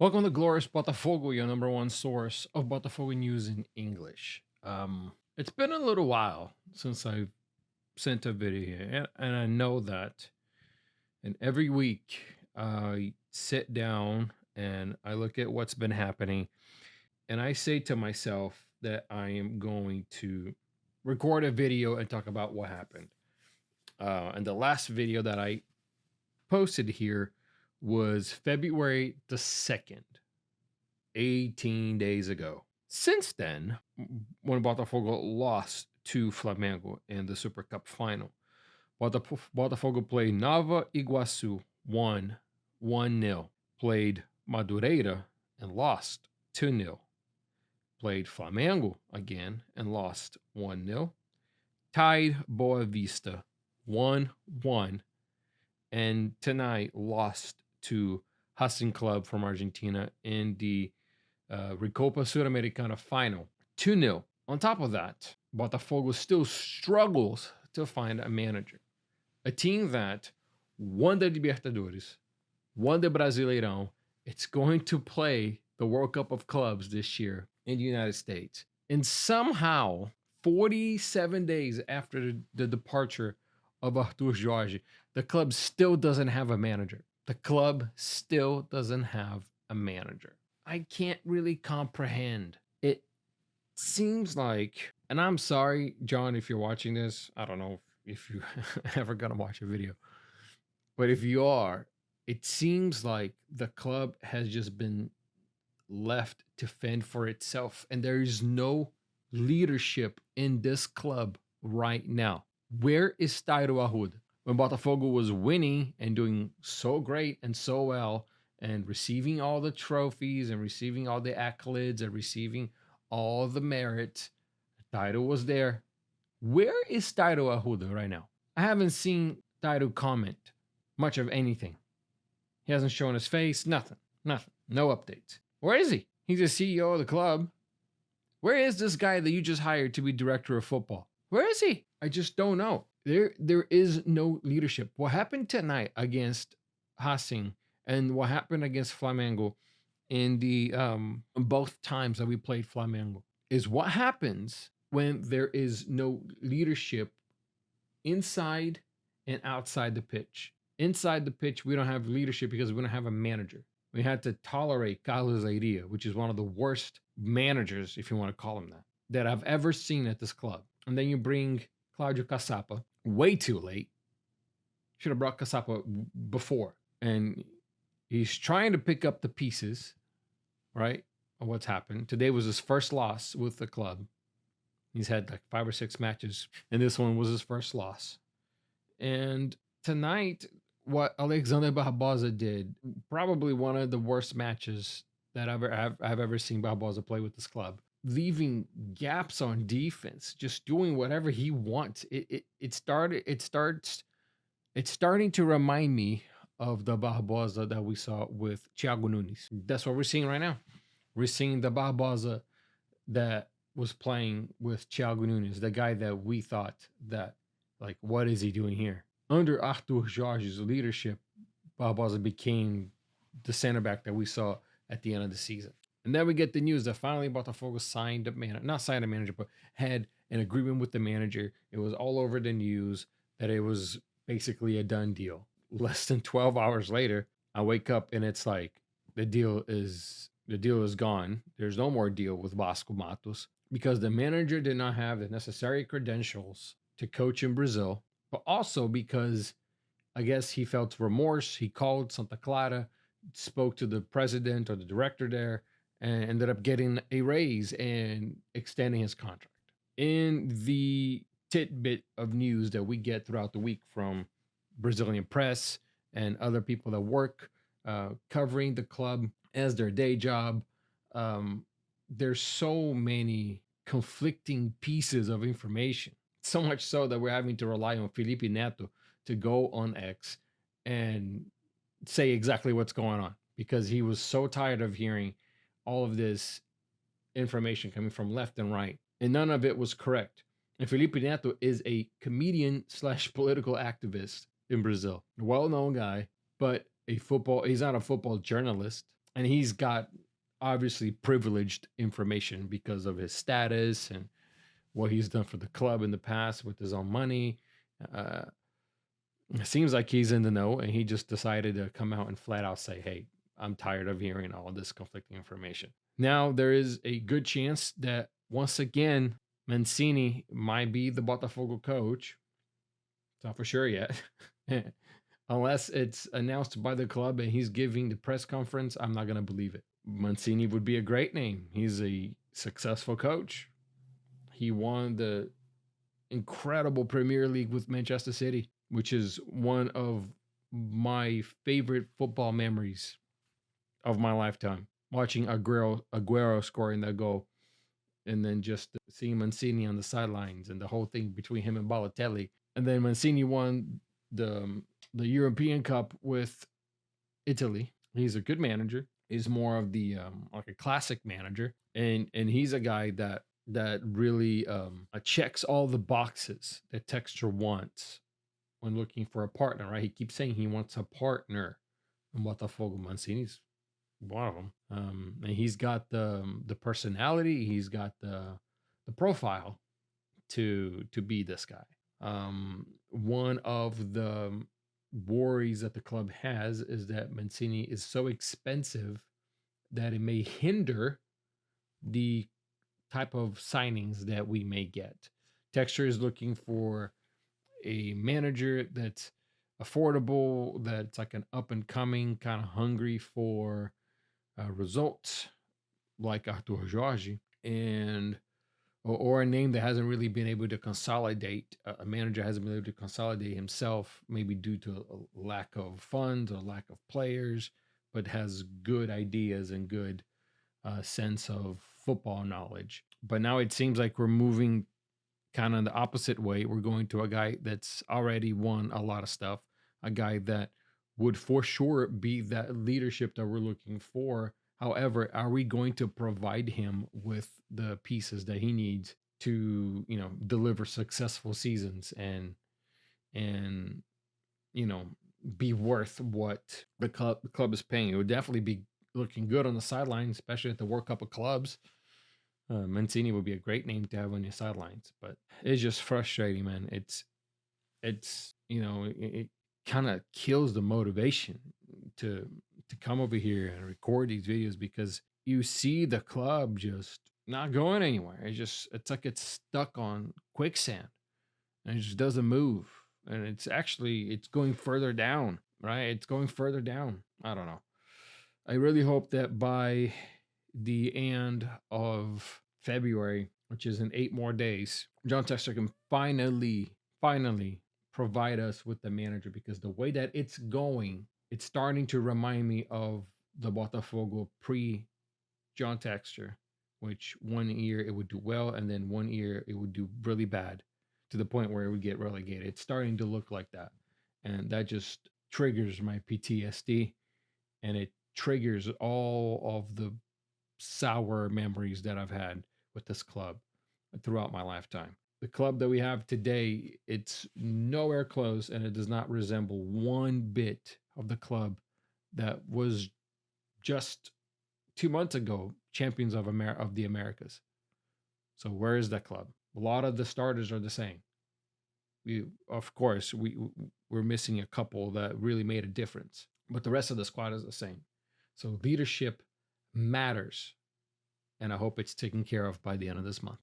Welcome to Glorious Botafogo, your number one source of Botafogo news in English. It's been a little while since I've sent a video here, and I know that. And every week I sit down and I look at what's been happening, and I say to myself that I am going to record a video and talk about what happened. And the last video that I posted here was February the 2nd. 18 days ago. Since then, when Botafogo lost to Flamengo in the Super Cup final, Botafogo played Nova Iguaçu, won 1-0. Played Madureira and lost 2-0. Played Flamengo again and lost 1-0. Tied Boa Vista 1-1. And tonight lost to Racing Club from Argentina in the Recopa Sul-Americana final, 2-0. On top of that, Botafogo still struggles to find a manager. A team that won the Libertadores, won the Brasileirão, it's going to play the World Cup of Clubs this year in the United States. And somehow, 47 days after the departure of Arthur Jorge, the club still doesn't have a manager. The club still doesn't have a manager. I can't really comprehend. It seems like, and I'm sorry, John, if you're watching this. I don't know if you ever gonna watch a video, but if you are, it seems like the club has just been left to fend for itself, and there is no leadership in this club right now. Where is Tairo Arruda? When Botafogo was winning and doing so great and so well, and receiving all the trophies and receiving all the accolades and receiving all the merit, Tairo was there. Where is Tairo Arruda right now? I haven't seen Tairo comment much of anything. He hasn't shown his face, nothing. No updates. Where is he? He's the CEO of the club. Where is this guy that you just hired to be director of football? Where is he? I just don't know. There is no leadership. What happened tonight against Racing and what happened against Flamengo in the both times that we played Flamengo is what happens when there is no leadership inside and outside the pitch. Inside the pitch, we don't have leadership because we don't have a manager. We had to tolerate Carlos Airia, which is one of the worst managers, if you want to call him that I've ever seen at this club. And then you bring Claudio Caçapa way too late. Should have brought Caçapa before. And he's trying to pick up the pieces, right, of what's happened. Today was his first loss with the club. He's had like 5 or 6 matches, and this one was his first loss. And tonight, what Alexander Barbosa did, probably one of the worst matches that I've ever seen Barbosa play with this club. Leaving gaps on defense, just doing whatever he wants. It's starting to remind me of the Barbosa that we saw with Thiago Nunes. That's what we're seeing right now. We're seeing the Barbosa that was playing with Thiago Nunes, the guy that we thought that, like, what is he doing here? Under Arthur Jorge's leadership, Barbosa became the center back that we saw at the end of the season. And then we get the news that finally Botafogo signed a manager, not signed a manager, but had an agreement with the manager. It was all over the news that it was basically a done deal. Less than 12 hours later, I wake up and it's like the deal is gone. There's no more deal with Vasco Matos because the manager did not have the necessary credentials to coach in Brazil, but also because I guess he felt remorse. He called Santa Clara, spoke to the president or the director there, and ended up getting a raise and extending his contract. In the tidbit of news that we get throughout the week from Brazilian press and other people that work covering the club as their day job, there's so many conflicting pieces of information. So much so that we're having to rely on Felipe Neto to go on X and say exactly what's going on because he was so tired of hearing all of this information coming from left and right, and none of it was correct. And Felipe Neto is a comedian / political activist in Brazil, a well-known guy, but he's not a football journalist. And he's got obviously privileged information because of his status and what he's done for the club in the past with his own money. Uh, it seems like he's in the know, and he just decided to come out and flat out say, "Hey, I'm tired of hearing all this conflicting information." Now, there is a good chance that once again, Mancini might be the Botafogo coach. It's not for sure yet. Unless it's announced by the club and he's giving the press conference, I'm not going to believe it. Mancini would be a great name. He's a successful coach. He won the incredible Premier League with Manchester City, which is one of my favorite football memories of my lifetime. Watching Aguero scoring that goal, and then just seeing Mancini on the sidelines and the whole thing between him and Balotelli. And then Mancini won the European Cup with Italy. He's a good manager. He's more of the like a classic manager, and he's a guy that really checks all the boxes that Texture wants when looking for a partner. Right? He keeps saying he wants a partner, and Botafogo Mancini's one of them. And he's got the personality. He's got the profile to be this guy. One of the worries that the club has is that Mancini is so expensive that it may hinder the type of signings that we may get. Texture is looking for a manager that's affordable, that's like an up and coming, kind of hungry for results, like Arthur Jorge, and or a name that hasn't really been able to consolidate. A manager hasn't been able to consolidate himself, maybe due to a lack of funds or lack of players, but has good ideas and good sense of football knowledge. But now it seems like we're moving kind of the opposite way. We're going to a guy that's already won a lot of stuff, a guy that would for sure be that leadership that we're looking for. However, are we going to provide him with the pieces that he needs to, deliver successful seasons and be worth what the club is paying? It would definitely be looking good on the sidelines, especially at the World Cup of Clubs. Mancini would be a great name to have on your sidelines, but it's just frustrating, man. It kind of kills the motivation to come over here and record these videos, because you see the club just not going anywhere. It's like it's stuck on quicksand and it just doesn't move. And it's going further down, right? It's going further down. I don't know. I really hope that by the end of February, which is in 8 more days, John Textor can finally provide us with the manager, because the way that it's going, it's starting to remind me of the Botafogo pre John Textor, which one year it would do well, and then one year it would do really bad to the point where it would get relegated. It's starting to look like that. And that just triggers my PTSD, and it triggers all of the sour memories that I've had with this club throughout my lifetime. The club that we have today, it's nowhere close, and it does not resemble one bit of the club that was just 2 months ago champions of the Americas. So where is that club? A lot of the starters are the same. Of course, we're missing a couple that really made a difference, but the rest of the squad is the same. So leadership matters, and I hope it's taken care of by the end of this month.